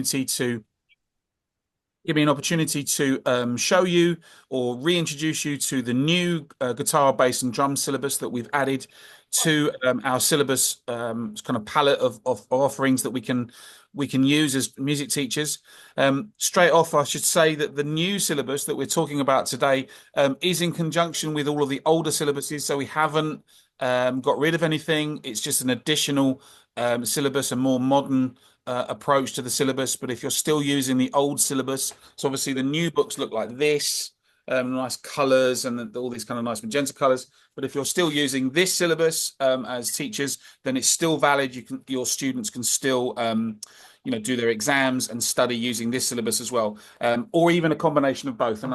to give me an opportunity to show you or reintroduce you to the new guitar, bass, and drum syllabus that we've added to our syllabus kind of palette of offerings that we can use as music teachers. Straight off, I should say that the new syllabus that we're talking about today is in conjunction with all of the older syllabuses, so we haven't got rid of anything. It's just an additional syllabus, a more modern approach to the syllabus. But if you're still using the old syllabus, so obviously the new books look like this, nice colors and all these kind of nice magenta colors. But if you're still using this syllabus as teachers, then it's still valid. Your students can still do their exams and study using this syllabus as well, or even a combination of both. And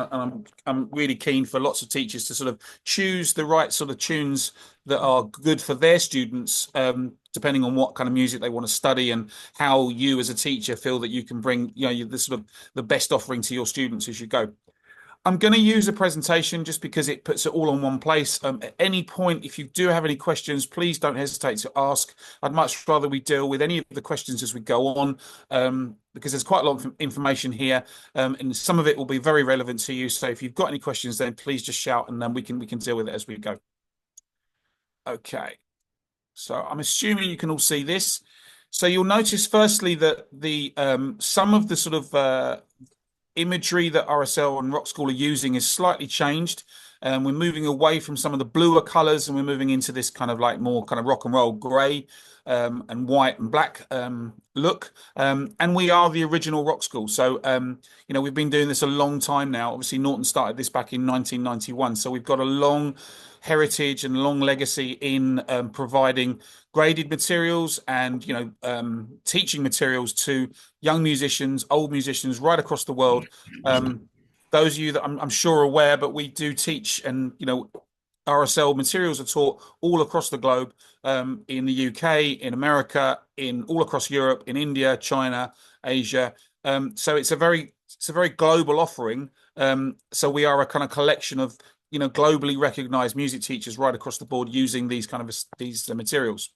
I'm really keen for lots of teachers to sort of choose the right sort of tunes that are good for their students, depending on what kind of music they want to study and how you as a teacher feel that you can bring the sort of the best offering to your students as you go. I'm going to use a presentation just because it puts it all on one place. At any point, if you do have any questions, please don't hesitate to ask. I'd much rather we deal with any of the questions as we go on, because there's quite a lot of information here, and some of it will be very relevant to you. So if you've got any questions, then please just shout, and then we can deal with it as we go. Okay, so I'm assuming you can all see this. So you'll notice firstly that the some of the sort of imagery that RSL and Rockschool are using is slightly changed. We're moving away from some of the bluer colors and we're moving into this kind of like more kind of rock and roll gray and white and black look. And we are the original Rockschool. So, we've been doing this a long time now. Obviously, Norton started this back in 1991. So we've got a long heritage and long legacy in providing graded materials and teaching materials to young musicians, old musicians right across the world. Those of you that I'm sure are aware, but we do teach, and RSL materials are taught all across the globe, in the UK, in America, in all across Europe, in India, China, Asia. So it's a very global offering. So we are a kind of collection of globally recognized music teachers right across the board using these materials.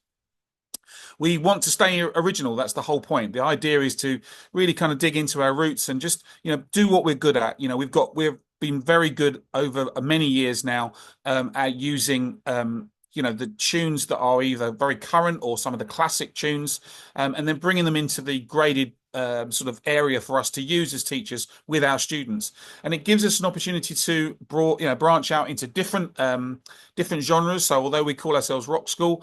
We want to stay original. That's the whole point. The idea is to really kind of dig into our roots and just do what we're good at. We've been very good over many years now at using the tunes that are either very current or some of the classic tunes, and then bringing them into the graded sort of area for us to use as teachers with our students. And it gives us an opportunity to branch out into different genres. So although we call ourselves Rockschool,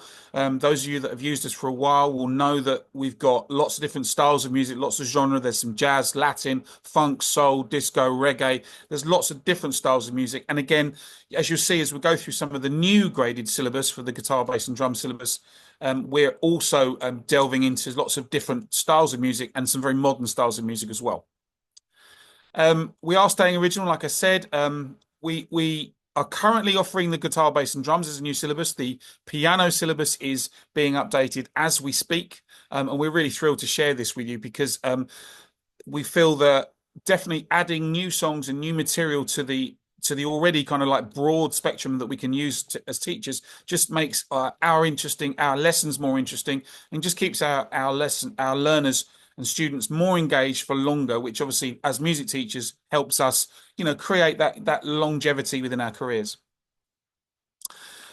those of you that have used us for a while will know that we've got lots of different styles of music, lots of genre. There's some jazz, Latin, funk, soul, disco, reggae. There's lots of different styles of music. And again, as you'll see as we go through some of the new graded syllabus for the guitar, bass, and drum syllabus, we're also delving into lots of different styles of music and some very modern styles of music as well. We are staying original, like I said. We are currently offering the guitar, bass, and drums as a new syllabus. The piano syllabus is being updated as we speak, and we're really thrilled to share this with you because we feel that definitely adding new songs and new material to the already kind of like broad spectrum that we can use as teachers just makes our lessons more interesting, and just keeps our learners and students more engaged for longer, which obviously as music teachers helps us create that longevity within our careers.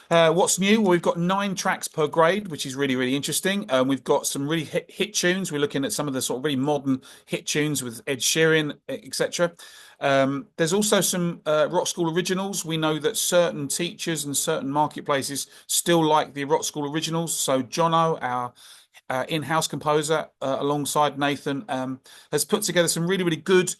What's new? Well, we've got 9 tracks per grade, which is really, really interesting. We've got some really hit tunes. We're looking at some of the sort of really modern hit tunes with Ed Sheeran, etc. There's also some Rockschool originals. We know that certain teachers and certain marketplaces still like the Rockschool originals. So Jono, our in-house composer, alongside Nathan, has put together some really, really good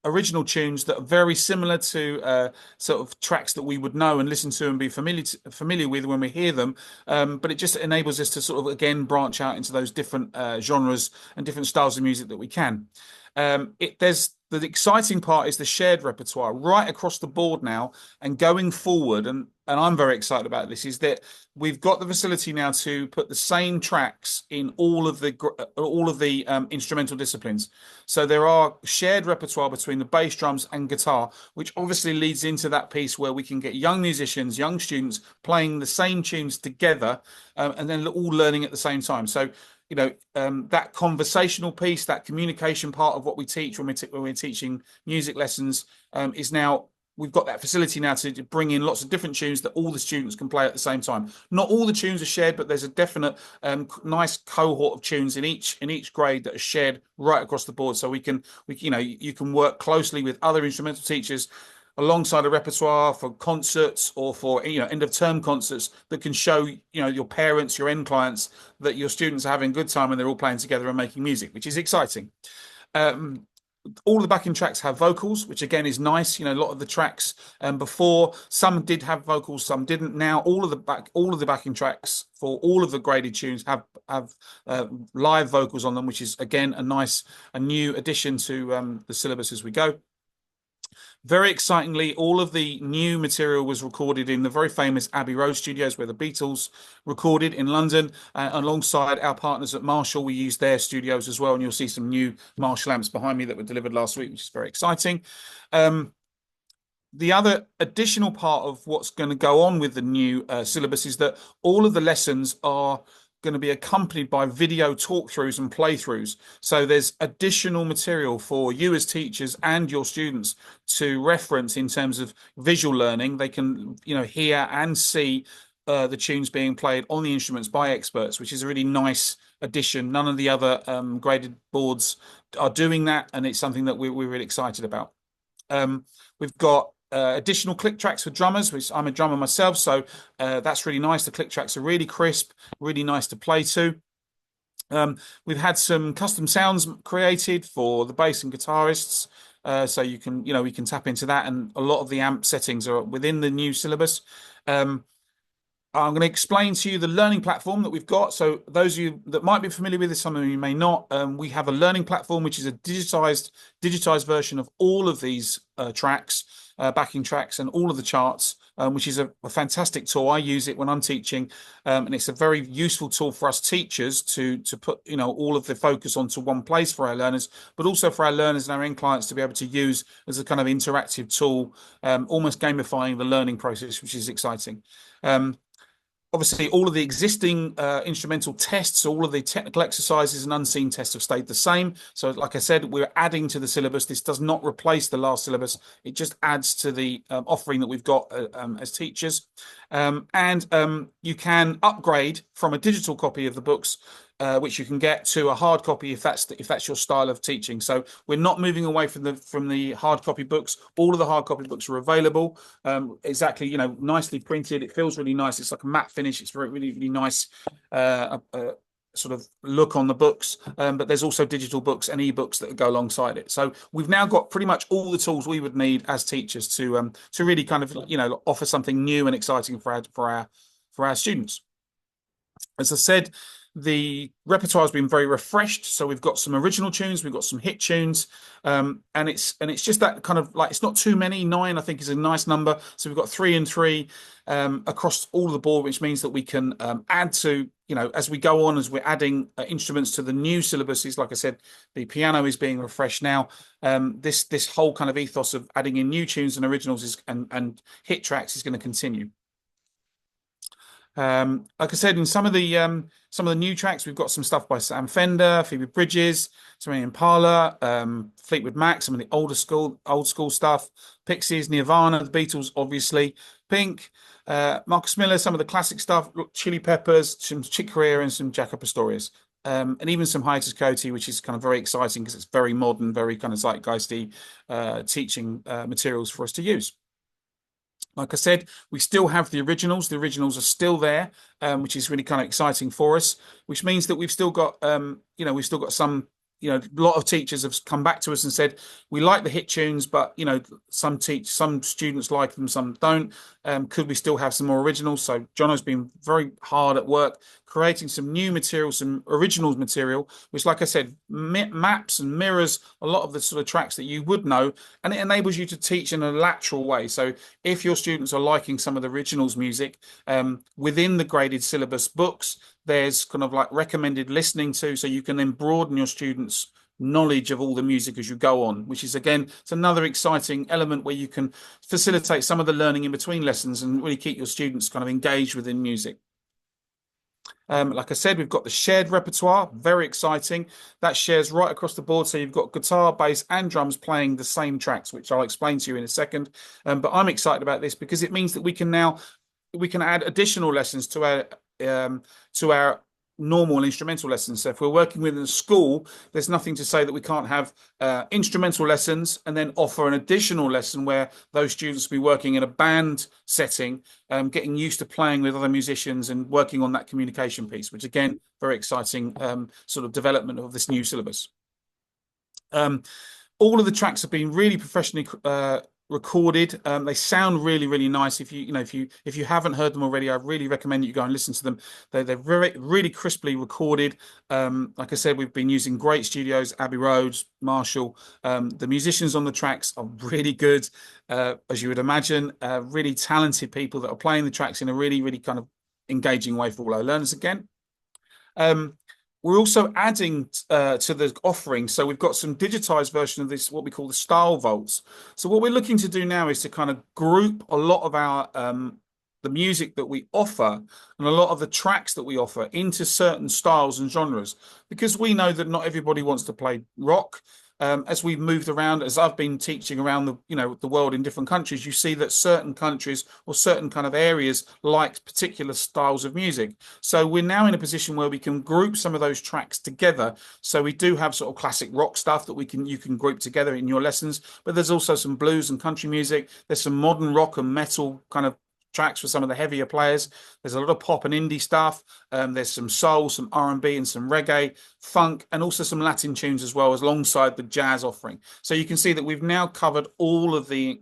original tunes that are very similar to sort of tracks that we would know and listen to and be familiar with when we hear them. But it just enables us to sort of again branch out into those different genres and different styles of music that we can. The exciting part is the shared repertoire right across the board now, and going forward, and I'm very excited about this, is that we've got the facility now to put the same tracks in all of the instrumental disciplines. So there are shared repertoire between the bass, drums, and guitar, which obviously leads into that piece where we can get young musicians, young students playing the same tunes together, and then all learning at the same time. So that conversational piece, that communication part of what we teach when we're teaching music lessons, is now we've got that facility now to bring in lots of different tunes that all the students can play at the same time. Not all the tunes are shared, but there's a definite nice cohort of tunes in each grade that are shared right across the board. So you can work closely with other instrumental teachers alongside a repertoire for concerts or for end of term concerts that can show your parents, your end clients, that your students are having a good time and they're all playing together and making music, which is exciting. um, all of the backing tracks have vocals, which again is nice. A lot of the tracks before, some did have vocals, some didn't. Now all of the backing tracks for all of the graded tunes have live vocals on them, which is again a new addition to the syllabus as we go. Very excitingly, all of the new material was recorded in the very famous Abbey Road studios where the Beatles recorded in London, alongside our partners at Marshall. We used their studios as well, and you'll see some new Marshall amps behind me that were delivered last week, which is very exciting. The other additional part of what's going to go on with the new syllabus is that all of the lessons are going to be accompanied by video talkthroughs and playthroughs. So there's additional material for you as teachers and your students to reference in terms of visual learning. They can, hear and see the tunes being played on the instruments by experts, which is a really nice addition. None of the other graded boards are doing that, and it's something that we're really excited about. We've got additional click tracks for drummers, which I'm a drummer myself, so that's really nice. The click tracks are really crisp, really nice to play to. We've had some custom sounds created for the bass and guitarists, so we can tap into that, and a lot of the amp settings are within the new syllabus. I'm going to explain to you the learning platform that we've got. So those of you that might be familiar with this, some of you may not. We have a learning platform, which is a digitized version of all of these tracks, backing tracks, and all of the charts, which is a fantastic tool. I use it when I'm teaching, and it's a very useful tool for us teachers to put all of the focus onto one place for our learners, but also for our learners and our end clients to be able to use as a kind of interactive tool, almost gamifying the learning process, which is exciting. Obviously, all of the existing instrumental tests, all of the technical exercises and unseen tests have stayed the same. So, like I said, we're adding to the syllabus. This does not replace the last syllabus. It just adds to the offering that we've got as teachers. And you can upgrade from a digital copy of the books, which you can get, to a hard copy if that's your style of teaching. So we're not moving away from the hard copy books. All of the hard copy books are available, exactly, nicely printed. It feels really nice. It's like a matte finish. It's very really really nice. Sort of look on the books, but there's also digital books and ebooks that go alongside it. So we've now got pretty much all the tools we would need as teachers to really kind of offer something new and exciting for our students. As I said, the repertoire has been very refreshed. So we've got some original tunes, we've got some hit tunes, and it's just that kind of like, it's not too many. 9, I think, is a nice number. So we've got 3 and 3 across all of the board, which means that we can add to, as we go on, as we're adding instruments to the new syllabuses. Like I said, the piano is being refreshed now. This whole kind of ethos of adding in new tunes and originals and hit tracks is going to continue. Like I said, in some of the new tracks, we've got some stuff by Sam Fender, Phoebe Bridges, Tony Impala, Fleetwood Mac, some of the old school stuff, Pixies, Nirvana, the Beatles, obviously, Pink, Marcus Miller, some of the classic stuff, Chili Peppers, some Chick Corea, and some Jaco Pastorius. And even some Hiatus Koti, which is kind of very exciting because it's very modern, very kind of zeitgeisty teaching materials for us to use. Like I said, we still have the originals. The originals are still there, which is really kind of exciting for us. Which means that we've still got, we've still got some, a lot of teachers have come back to us and said, we like the hit tunes, but some students like them, some don't. Could we still have some more originals? So Jono's been very hard at work creating some new material, some originals material, which, like I said, maps and mirrors a lot of the sort of tracks that you would know, and it enables you to teach in a lateral way. So if your students are liking some of the originals music, within the graded syllabus books, there's kind of like recommended listening to, so you can then broaden your students' knowledge of all the music as you go on, which is, again, it's another exciting element where you can facilitate some of the learning in between lessons and really keep your students kind of engaged within music. Like I said, we've got the shared repertoire, very exciting. That shares right across the board. So you've got guitar, bass, and drums playing the same tracks, which I'll explain to you in a second. But I'm excited about this because it means that we can add additional lessons um, to our normal instrumental lessons. So if we're working within a school, there's nothing to say that we can't have instrumental lessons and then offer an additional lesson where those students will be working in a band setting, getting used to playing with other musicians and working on that communication piece, which again, very exciting sort of development of this new syllabus. Um, all of the tracks have been really professionally recorded. They sound really, really nice. If you haven't heard them already, I really recommend you go and listen to them. They're very, really crisply recorded. Like I said, we've been using great studios, Abbey Road, Marshall. The musicians on the tracks are really good, as you would imagine. Really talented people that are playing the tracks in a really, really kind of engaging way for all our learners again. Um, we're also adding to the offering. So we've got some digitized version of this, what we call the style vaults. So what we're looking to do now is to kind of group a lot of our the music that we offer and a lot of the tracks that we offer into certain styles and genres, because we know that not everybody wants to play rock. As we've moved around, as I've been teaching around the world in different countries, you see that certain countries or certain kind of areas like particular styles of music. So we're now in a position where we can group some of those tracks together. So we do have sort of classic rock stuff that you can group together in your lessons, but there's also some blues and country music. There's some modern rock and metal kind of tracks for some of the heavier players. There's a lot of pop and indie stuff. There's some soul, some R&B, and some reggae, funk, and also some Latin tunes as well, as alongside the jazz offering. So you can see that we've now covered all of the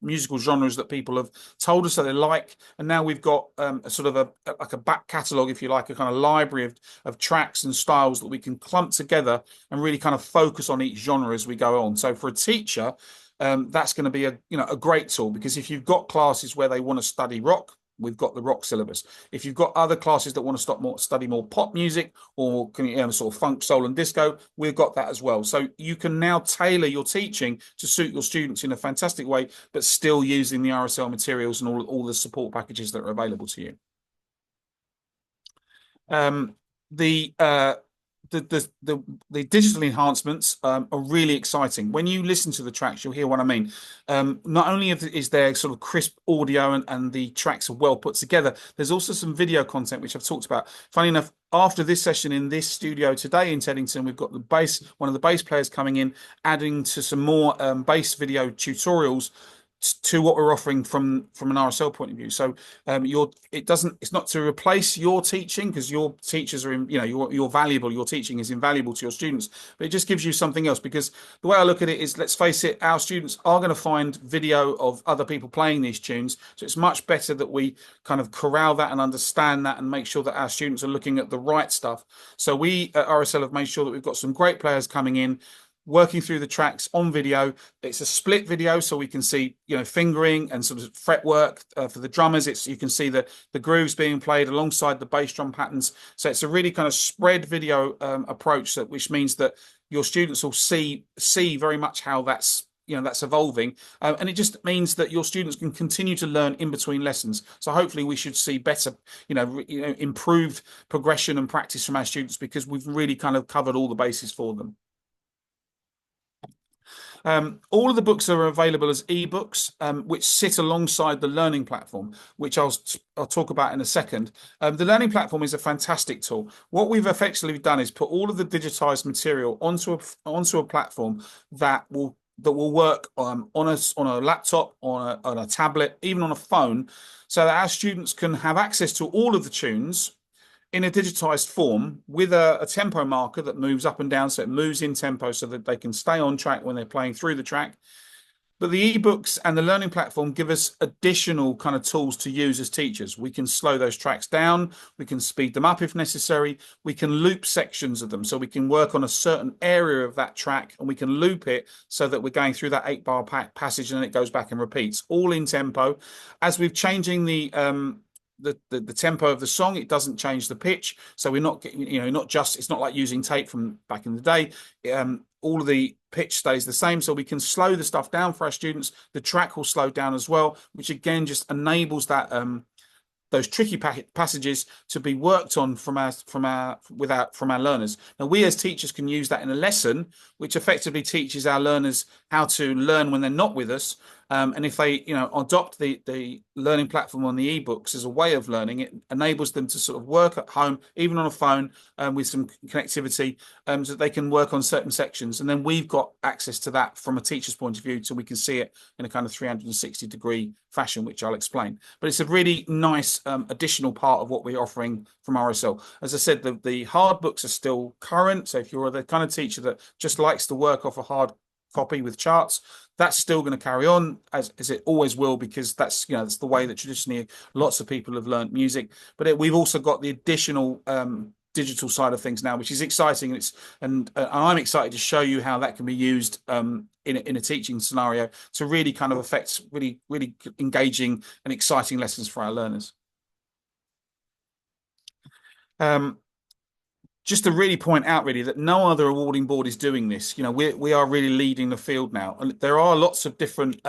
musical genres that people have told us that they like, and now we've got a sort of like a back catalogue, if you like, a kind of library of tracks and styles that we can clump together and really kind of focus on each genre as we go on. So for a teacher, that's going to be a great tool, because if you've got classes where they want to study rock, we've got the rock syllabus. If you've got other classes that want to study more pop music or sort of funk, soul, and disco, we've got that as well. So you can now tailor your teaching to suit your students in a fantastic way, but still using the RSL materials and all the support packages that are available to you. Um, the the digital enhancements are really exciting. When you listen to the tracks, you'll hear what I mean. Not only is there sort of crisp audio and the tracks are well put together, there's also some video content which I've talked about. Funny enough, after this session in this studio today in Teddington, we've got one of the bass players coming in, adding to some more bass video tutorials to what we're offering from an RSL point of view. So it's not to replace your teaching, because your teachers are you're valuable, your teaching is invaluable to your students, but it just gives you something else. Because the way I look at it is, let's face it, our students are going to find video of other people playing these tunes, so it's much better that we kind of corral that and understand that and make sure that our students are looking at the right stuff. So we at RSL have made sure that we've got some great players coming in, working through the tracks on video. It's a split video, so we can see fingering and sort of fretwork for the drummers. You can see the grooves being played alongside the bass drum patterns. So it's a really kind of spread video approach, which means that your students will see very much how that's evolving, and it just means that your students can continue to learn in between lessons. So hopefully we should see better improved progression and practice from our students, because we've really kind of covered all the bases for them. All of the books are available as ebooks, which sit alongside the learning platform, which I'll talk about in a second. The learning platform is a fantastic tool. What we've effectively done is put all of the digitized material onto a platform that will work on a laptop, on a tablet, even on a phone, so that our students can have access to all of the tunes in a digitized form with a tempo marker that moves up and down, so it moves in tempo so that they can stay on track when they're playing through the track. But the ebooks and the learning platform give us additional kind of tools to use as teachers. We can slow those tracks down, we can speed them up if necessary, we can loop sections of them, so we can work on a certain area of that track and we can loop it so that we're going through that 8-bar passage and then it goes back and repeats, all in tempo. As we're changing the tempo of the song, it doesn't change the pitch, so we're not it's not like using tape from back in the day. All of the pitch stays the same, so we can slow the stuff down for our students. The track will slow down as well, which again just enables that those tricky passages to be worked on from our learners. Now, we as teachers can use that in a lesson, which effectively teaches our learners how to learn when they're not with us. And if they, adopt the learning platform on the ebooks as a way of learning, it enables them to sort of work at home, even on a phone, with some connectivity, so that they can work on certain sections. And then we've got access to that from a teacher's point of view, so we can see it in a kind of 360-degree fashion, which I'll explain. But it's a really nice additional part of what we're offering from RSL. As I said, the hard books are still current. So if you're the kind of teacher that just likes to work off a hard copy with charts, that's still going to carry on as it always will, because that's the way that traditionally lots of people have learned music. But we've also got the additional digital side of things now, which is exciting. And I'm excited to show you how that can be used in a teaching scenario to really kind of affect really, really engaging and exciting lessons for our learners. Just to really point out really that no other awarding board is doing this. We are really leading the field now, and there are lots of different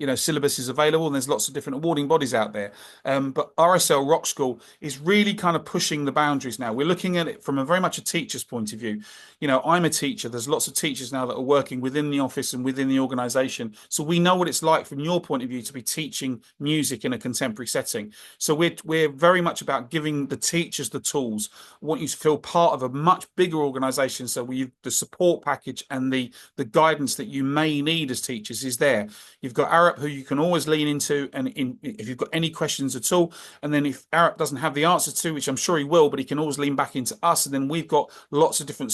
syllabuses available, and there's lots of different awarding bodies out there. But RSL Rockschool is really kind of pushing the boundaries now. We're looking at it from a very much a teacher's point of view. I'm a teacher. There's lots of teachers now that are working within the office and within the organization. So we know what it's like from your point of view to be teaching music in a contemporary setting. So we're very much about giving the teachers the tools. I want you to feel part of a much bigger organization. So the support package and the guidance that you may need as teachers is there. You've got Arup, who you can always lean into, and if you've got any questions at all. And then if Arup doesn't have the answer to, which I'm sure he will, but he can always lean back into us. And then we've got lots of different,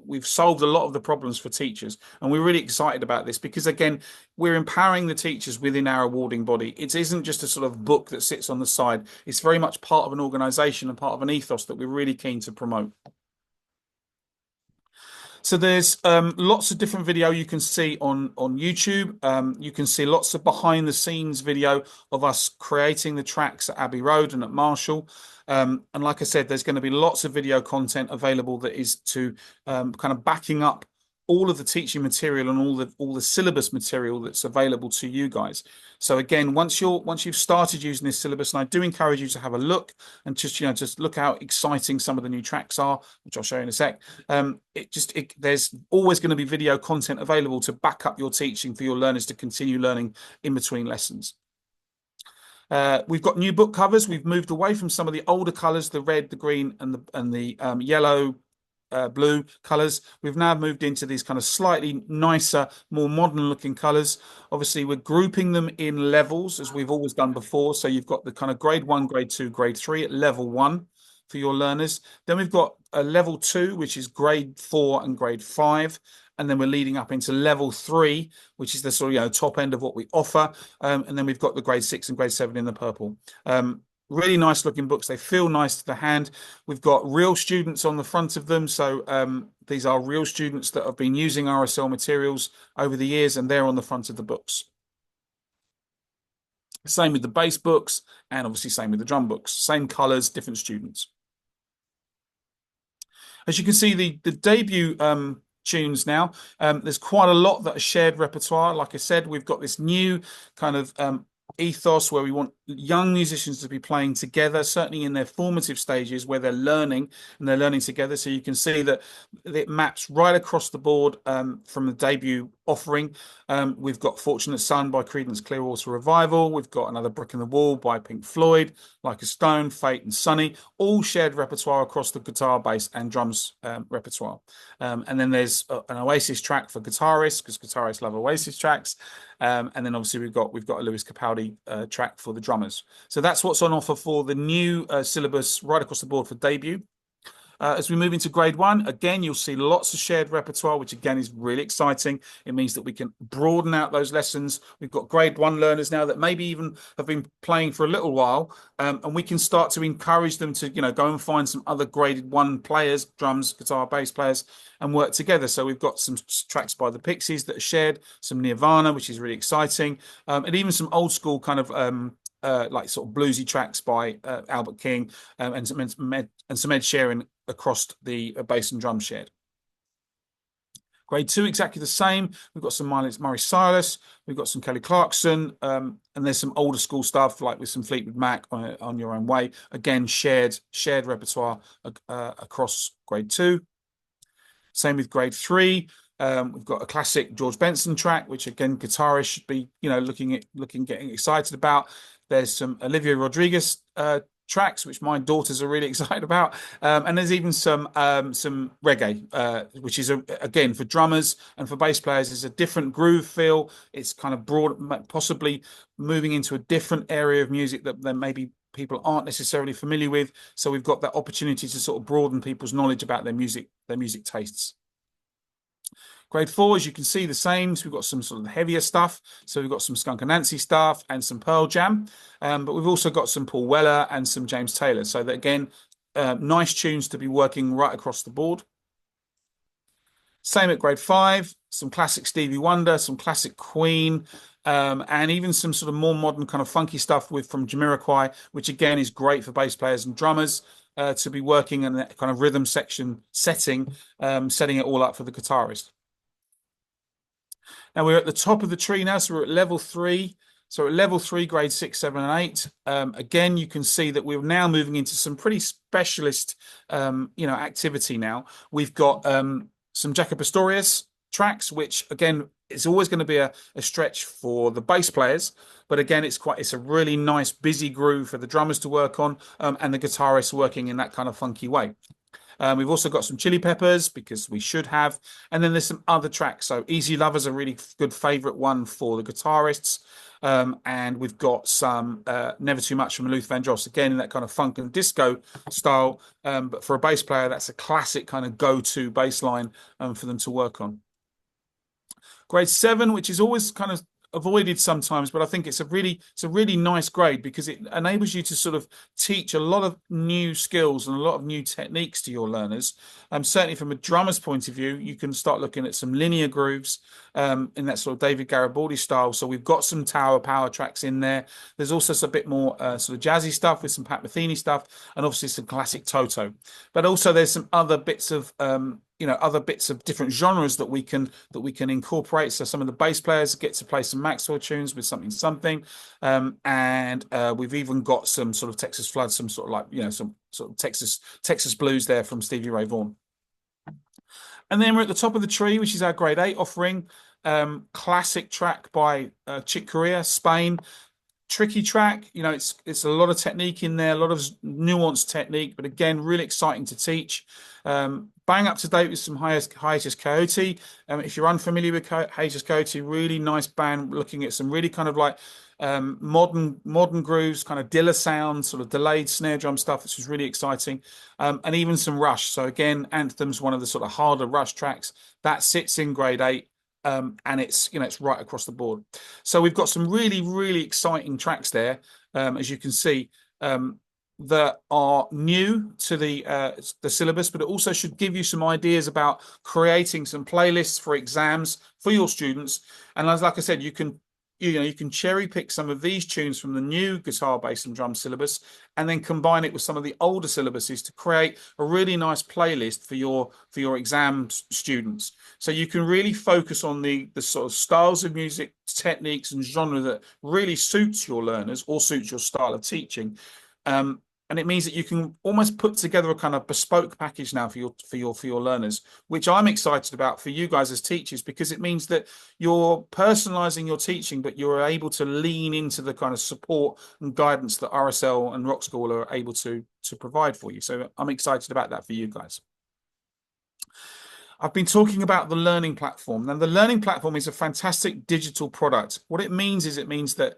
we've solved a lot of the problems for teachers. And we're really excited about this because, again, we're empowering the teachers within our awarding body. It isn't just a sort of book that sits on the side. It's very much part of an organization and part of an ethos that we're really keen to promote. So there's lots of different video you can see on YouTube. You can see lots of behind the scenes video of us creating the tracks at Abbey Road and at Marshall. And like I said, there's going to be lots of video content available that is to kind of backing up all of the teaching material and all the syllabus material that's available to you guys. So again, once you've started using this syllabus, and I do encourage you to have a look and just look how exciting some of the new tracks are, which I'll show you in a sec. There's always going to be video content available to back up your teaching for your learners to continue learning in between lessons. We've got new book covers. We've moved away from some of the older colors, the red, the green, and the yellow, blue colors. We've now moved into these kind of slightly nicer, more modern looking colors. Obviously, we're grouping them in levels as we've always done before. So you've got the kind of grade 1, grade 2, grade 3 at level 1 for your learners. Then we've got a level 2, which is grade 4 and grade 5. And then we're leading up into level 3, which is the sort of top end of what we offer. And then we've got the grade 6 and grade 7 in the purple. Really nice looking books. They feel nice to the hand. We've got real students on the front of them. So these are real students that have been using RSL materials over the years, and they're on the front of the books. Same with the bass books, and obviously same with the drum books. Same colors, different students. As you can see, the debut tunes now, there's quite a lot that are shared repertoire. Like I said, we've got this new kind of ethos where we want young musicians to be playing together, certainly in their formative stages where they're learning together. So you can see that it maps right across the board from the debut offering. We've got Fortunate Son by Creedence Clearwater Revival. We've got Another Brick in the Wall by Pink Floyd, Like a Stone, Fate and Sunny, all shared repertoire across the guitar, bass and drums repertoire. And then there's an Oasis track for guitarists, because guitarists love Oasis tracks. And then obviously we've got a Lewis Capaldi track for the drummers. So that's what's on offer for the new syllabus right across the board for debut. As we move into grade 1, again, you'll see lots of shared repertoire, which again is really exciting. It means that we can broaden out those lessons. We've got grade 1 learners now that maybe even have been playing for a little while, and we can start to encourage them to, go and find some other graded 1 players, drums, guitar, bass players, and work together. So we've got some tracks by the Pixies that are shared, some Nirvana, which is really exciting, and even some old school kind of like sort of bluesy tracks by Albert King, and some Ed Sheeran across the bass and drum shared. Grade two, exactly the same. We've got some Murray Silas, we've got some Kelly Clarkson, and there's some older school stuff like with some Fleetwood Mac on Your Own Way. Again, shared repertoire across grade two. Same with grade three. We've got a classic George Benson track, which again, guitarists should be, getting excited about. There's some Olivia Rodriguez tracks, which my daughters are really excited about. And there's even some reggae, which is again for drummers and for bass players, is a different groove feel. It's kind of broad, possibly moving into a different area of music that maybe people aren't necessarily familiar with. So we've got that opportunity to sort of broaden people's knowledge about their music tastes. Grade four, as you can see, the same. So we've got some sort of heavier stuff. So we've got some Skunk Anansie stuff and some Pearl Jam. But we've also got some Paul Weller and some James Taylor. So that, again, nice tunes to be working right across the board. Same at grade five, some classic Stevie Wonder, some classic Queen, and even some sort of more modern kind of funky stuff from Jamiroquai, which again is great for bass players and drummers to be working in that kind of rhythm setting it all up for the guitarist. Now we're at the top of the tree now, so we're at level three. So at level three, grade six, seven, and eight. Again, you can see that we're now moving into some pretty specialist, activity now. We've got some Jaco Pastorius tracks, which again is always going to be a stretch for the bass players, but again it's a really nice busy groove for the drummers to work on, and the guitarists working in that kind of funky way. We've also got some Chili Peppers, because we should have. And then there's some other tracks. So Easy Lover's a really good favorite one for the guitarists. And we've got some Never Too Much from Luther Vandross, again in that kind of funk and disco style. But for a bass player, that's a classic kind of go-to bass line for them to work on. Grade seven, which is always kind of avoided sometimes, but I think it's a really nice grade because it enables you to sort of teach a lot of new skills and a lot of new techniques to your learners. Certainly from a drummer's point of view, you can start looking at some linear grooves in that sort of David Garibaldi style. So we've got some Tower Power tracks in there. There's also a bit more sort of jazzy stuff with some Pat Metheny stuff, and obviously some classic Toto. But also there's some other bits of other bits of different genres that we can incorporate. So some of the bass players get to play some Maxwell tunes with something, and we've even got some sort of Texas Flood, some sort of like some sort of Texas blues there from Stevie Ray Vaughan. And then we're at the top of the tree, which is our grade 8 offering. Classic track by Chick Corea, Spain. Tricky track, it's a lot of technique in there, a lot of nuanced technique, but again, really exciting to teach. Bang up to date with some Hiatus Coyote. If you're unfamiliar with Hiatus Coyote, really nice band, looking at some really kind of like modern grooves, kind of Dilla sound, sort of delayed snare drum stuff, which is really exciting. And even some Rush. So again, Anthem's one of the sort of harder Rush tracks that sits in grade 8. And it's right across the board. So we've got some really exciting tracks there, as you can see, that are new to the syllabus, but it also should give you some ideas about creating some playlists for exams for your students. And like I said, you can cherry pick some of these tunes from the new guitar, bass, and drum syllabus, and then combine it with some of the older syllabuses to create a really nice playlist for your exam students. So you can really focus on the sort of styles of music, techniques, and genre that really suits your learners or suits your style of teaching. And it means that you can almost put together a kind of bespoke package now for your learners, which I'm excited about for you guys as teachers, because it means that you're personalizing your teaching, but you're able to lean into the kind of support and guidance that RSL and Rockschool are able to provide for you. So I'm excited about that for you guys. I've been talking about the learning platform. Now, the learning platform is a fantastic digital product. What it means is that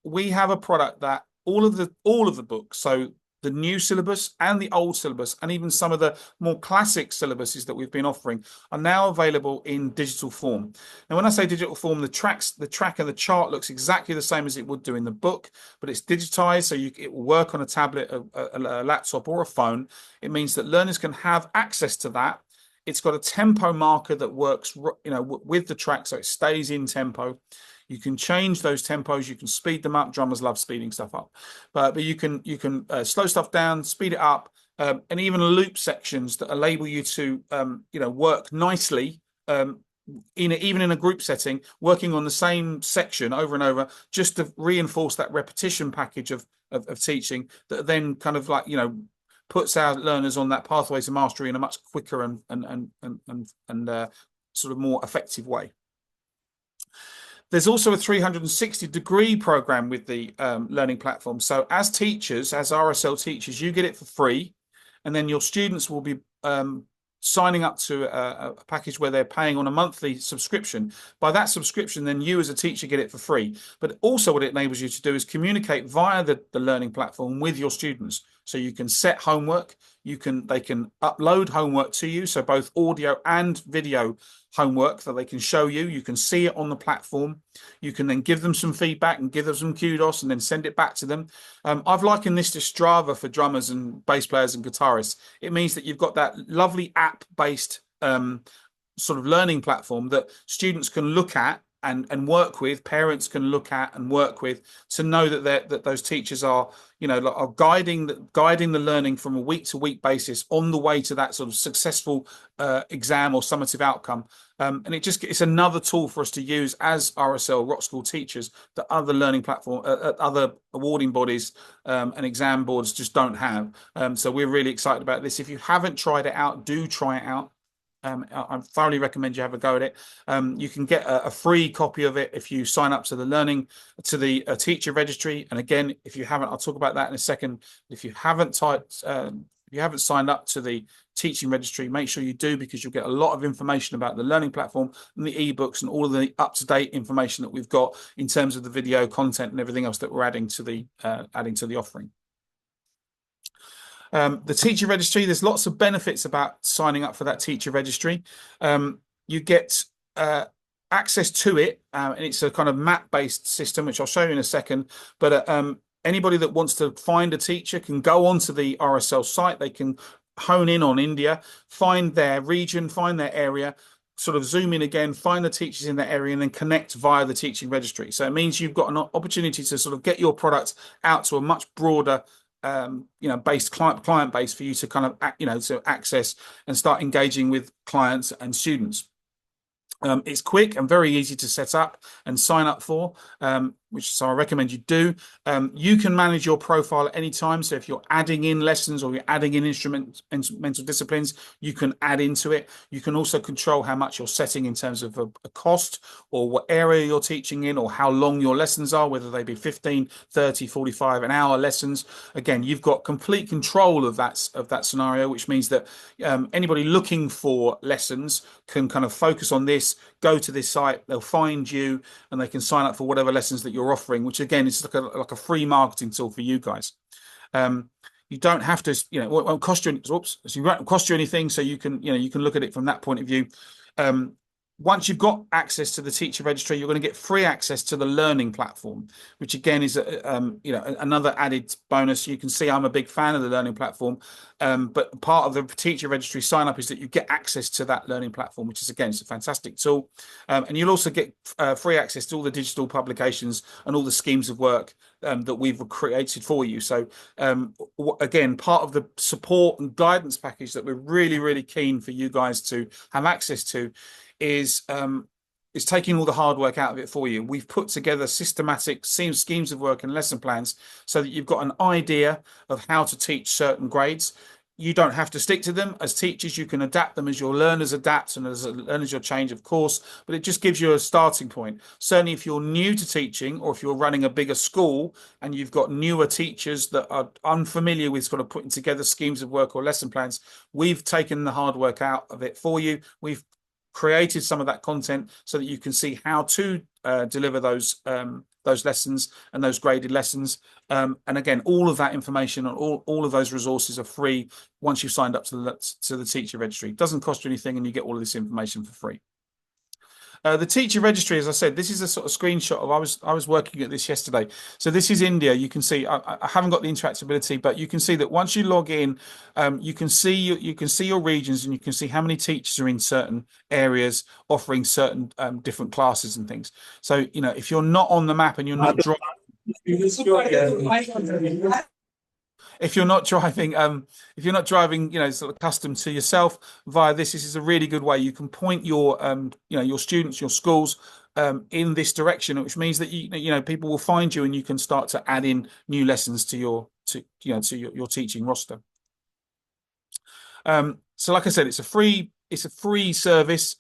we have a product that all of the books, so the new syllabus and the old syllabus, and even some of the more classic syllabuses that we've been offering, are now available in digital form. Now, when I say digital form, the track and the chart looks exactly the same as it would do in the book, but it's digitized, so it will work on a tablet, a laptop, or a phone. It means that learners can have access to that. It's got a tempo marker that works, with the track, so it stays in tempo. You can change those tempos. You can speed them up. Drummers love speeding stuff up, but you can slow stuff down, speed it up, and even loop sections that enable you to work nicely even in a group setting, working on the same section over and over, just to reinforce that repetition package of teaching that then kind of like, puts our learners on that pathway to mastery in a much quicker and sort of more effective way. There's also a 360-degree program with the learning platform. So as teachers, as RSL teachers, you get it for free, and then your students will be signing up to a package where they're paying on a monthly subscription. By that subscription, then you as a teacher get it for free. But also what it enables you to do is communicate via the learning platform with your students. So you can set homework, they can upload homework to you, so both audio and video homework that they can show you. You can see it on the platform. You can then give them some feedback and give them some kudos and then send it back to them. I've likened this to Strava for drummers and bass players and guitarists. It means that you've got that lovely app-based sort of learning platform that students can look at and work with, parents can look at and work with, to know that those teachers are, are guiding the learning from a week-to-week basis on the way to that sort of successful exam or summative outcome. And it's another tool for us to use as RSL Rockschool teachers that other learning platform, other awarding bodies and exam boards just don't have. So we're really excited about this. If you haven't tried it out, do try it out. I thoroughly recommend you have a go at it. You can get a free copy of it if you sign up to the teacher registry. And again, if you haven't, I'll talk about that in a second. If you haven't signed up to the teaching registry, make sure you do, because you'll get a lot of information about the learning platform and the ebooks and all of the up-to-date information that we've got in terms of the video content and everything else that we're adding to the offering. The teacher registry, there's lots of benefits about signing up for that teacher registry. You get access to it, and it's a kind of map-based system, which I'll show you in a second. But anybody that wants to find a teacher can go onto the RSL site. They can hone in on India, find their region, find their area, sort of zoom in again, find the teachers in that area, and then connect via the teaching registry. So it means you've got an opportunity to sort of get your product out to a much broader based client base for you to kind of, to access and start engaging with clients and students. It's quick and very easy to set up and sign up for, so I recommend you do. You can manage your profile at any time. So if you're adding in lessons or you're adding in instrumental disciplines, you can add into it. You can also control how much you're setting in terms of a cost, or what area you're teaching in, or how long your lessons are, whether they be 15, 30, 45, an hour lessons. Again, you've got complete control of that scenario, which means that anybody looking for lessons can kind of focus on this, go to this site, they'll find you, and they can sign up for whatever lessons that you're offering, which again is like a free marketing tool for you guys. You don't have to, it won't cost you. Oops, so it won't cost you anything. So you can look at it from that point of view. Once you've got access to the teacher registry, you're going to get free access to the learning platform, which again is another added bonus. You can see I'm a big fan of the learning platform, but part of the teacher registry sign up is that you get access to that learning platform, which is, again, it's a fantastic tool. And you'll also get free access to all the digital publications and all the schemes of work that we've created for you. So again, part of the support and guidance package that we're really, really keen for you guys to have access to is taking all the hard work out of it for you. We've put together systematic schemes of work and lesson plans so that you've got an idea of how to teach certain grades. You don't have to stick to them. As teachers, you can adapt them as your learners adapt and as learners your change, of course, but it just gives you a starting point. Certainly if you're new to teaching, or if you're running a bigger school and you've got newer teachers that are unfamiliar with sort of putting together schemes of work or lesson plans, we've taken the hard work out of it for you. We've created some of that content so that you can see how to deliver those lessons and those graded lessons. And again, all of that information and all of those resources are free once you've signed up to the teacher registry. It doesn't cost you anything, and you get all of this information for free. The teacher registry, as I said, this is a sort of screenshot of I was working at this yesterday. So this is India. You can see I haven't got the interactability, but you can see that once you log in, you can see your regions, and you can see how many teachers are in certain areas offering certain different classes and things. So if you're not on the map and you're not if you're not driving, if you're not driving, sort of accustomed to yourself via this is a really good way. You can point your, your students, your schools, in this direction, which means that people will find you and you can start to add in new lessons to your teaching roster. So like I said, it's a free service.